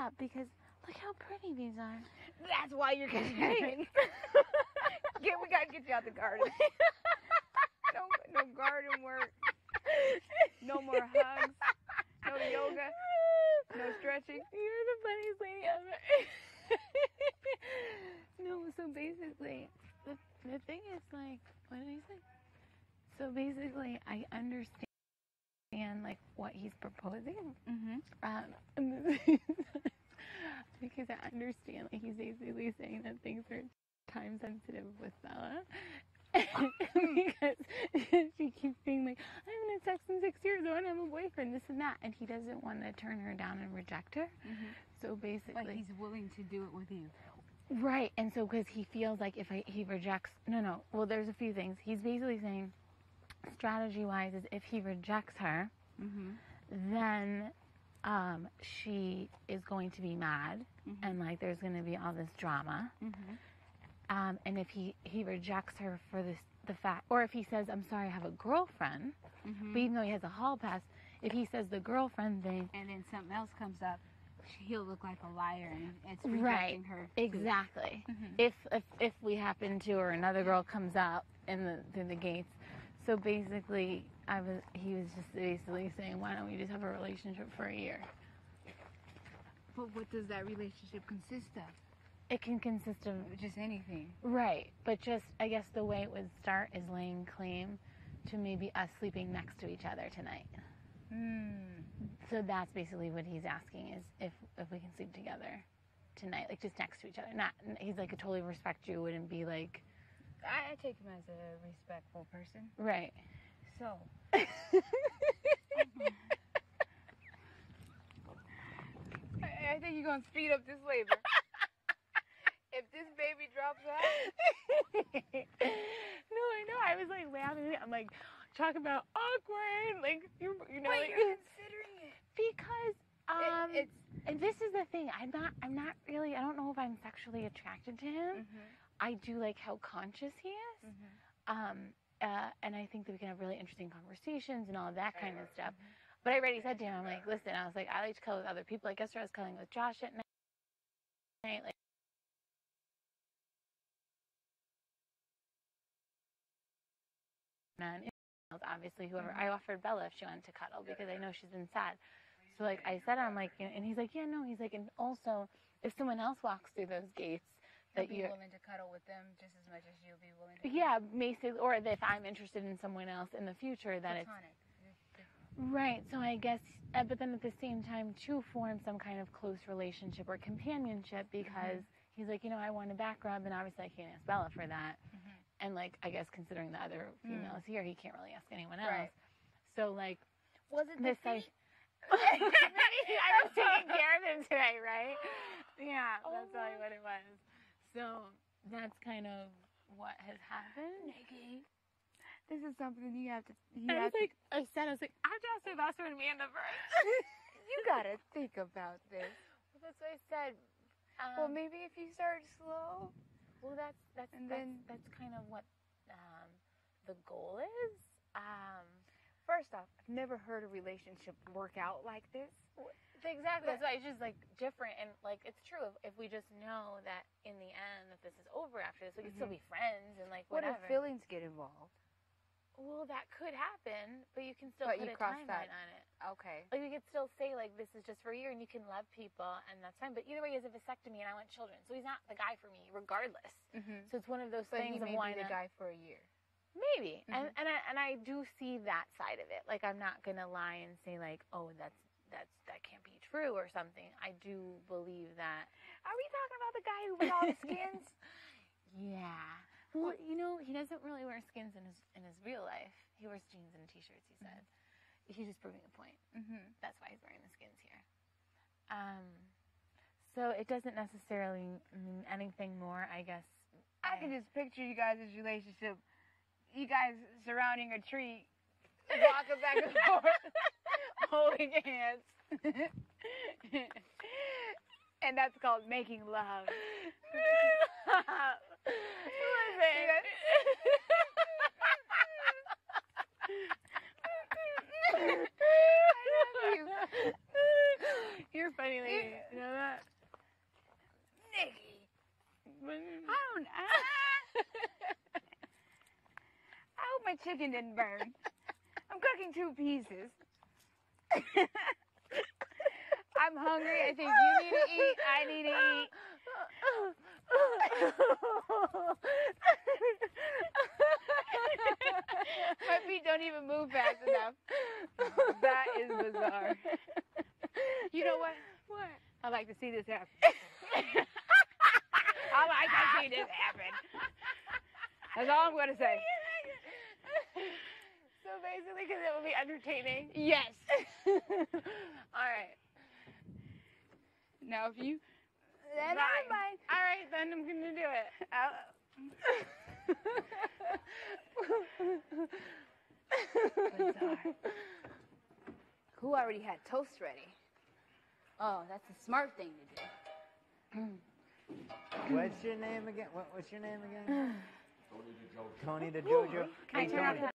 Yeah, because look how pretty these are. That's why you're getting Yeah, we gotta get you out the garden. No garden work. No more hugs. No yoga. No stretching. You're the funniest lady ever. No, so basically, the thing is, like, what did he say? So basically, I understand, like, what he's proposing. Because I understand, like, he's basically saying that things are time sensitive with Bella. Because she keeps being like, I haven't had sex in 6 years, I want to have a boyfriend, this and that. And he doesn't want to turn her down and reject her. So basically... But he's willing to do it with you. Right. And so because he feels like if he rejects... No. Well, there's a few things. He's basically saying, strategy-wise, is if he rejects her, then she is going to be mad. And, like, there's going to be all this drama. And if he rejects her for the fact, or if he says, I'm sorry, I have a girlfriend, but even though he has a hall pass, if he says the girlfriend thing, and then something else comes up, he'll look like a liar, and it's rejecting her. Exactly. If we happen to, or another girl comes out through the gates. So basically, he was just basically saying, why don't we just have a relationship for a year? But what does that relationship consist of? It can consist of just anything. Right. But just, I guess the way it would start is laying claim to maybe us sleeping next to each other tonight. So that's basically what he's asking, is if we can sleep together tonight, like just next to each other. Not, he's like, I totally respect you, wouldn't be like... I take him as a respectful person. Right. So... I think you're going to speed up this labor. If this baby drops out... No, I know. I was like laughing. I'm like, talk about awkward. Like, you know. Wait, like, you're considering it. Because, and this is the thing. I'm not really, I don't know if I'm sexually attracted to him. I do like how conscious he is. And I think that we can have really interesting conversations and all of that kind of stuff. But I already said to him, I'm like, listen, I was like, I like to cuddle with other people. Like yesterday I was cuddling with Josh at night. Like, and obviously whoever, I offered Bella if she wanted to cuddle because I know she's been sad. So like I said, I'm like, and he's like, yeah, no, he's like, and also if someone else walks through those gates, that you're willing to cuddle with them just as much as you'll be willing to. Yeah, basically, or if I'm interested in someone else in the future, that platonic. Right. So I guess, but then at the same time, to form some kind of close relationship or companionship, because he's like, you know, I want a back rub, and obviously I can't ask Bella for that. And like, I guess considering the other females here, he can't really ask anyone else. Right. So like, was it this like? I was taking care of him today, right? Yeah, that's probably what it was. So that's kind of what has happened. Nikki, this is something you have to. I was like, I have to ask Sylvester and Amanda first. You gotta think about this. Well, that's what I said. Well, maybe if you start slow. Well, that's kind of what the goal is. First off, I've never heard a relationship work out like this. Exactly. That's why it's just like different, and like it's true. If we just know that in the end, if this is over after this, we can still be friends and like whatever. What if feelings get involved? Well, that could happen, but you can still put a timeline on it. Okay. Like we could still say like this is just for a year, and you can love people, and that's fine. But either way, he has a vasectomy, and I want children, so he's not the guy for me, regardless. So it's one of those things of why be the guy for a year. Maybe, and I do see that side of it. Like I'm not gonna lie and say like, oh, that can't be true or something. I do believe that. Are we talking about the guy who wears all the skins? Yeah. Well, you know, he doesn't really wear skins in his real life. He wears jeans and t-shirts. He said. He's just proving a point. That's why he's wearing the skins here. So it doesn't necessarily mean anything more, I guess. I can just picture you guys' relationship. You guys surrounding a tree, walking back and forth, holding hands. And that's called making love. You're funny, lady. You know that? Nikki. I hope my chicken didn't burn. I'm cooking 2 pieces. I'm hungry. I think you need to eat. I need to eat. My feet don't even move fast enough. That is bizarre. You know what? What? I like to see this happen. I like to see this happen. That's all I'm going to say. So basically, because it will be entertaining. Yes. All right. Now, if you... Then Fine. mind. All right, then I'm going to do it. Bizarre. Who already had toast ready? Oh, that's a smart thing to do. What's your name again? What's your name again? Tony the Jojo. Can I turn off the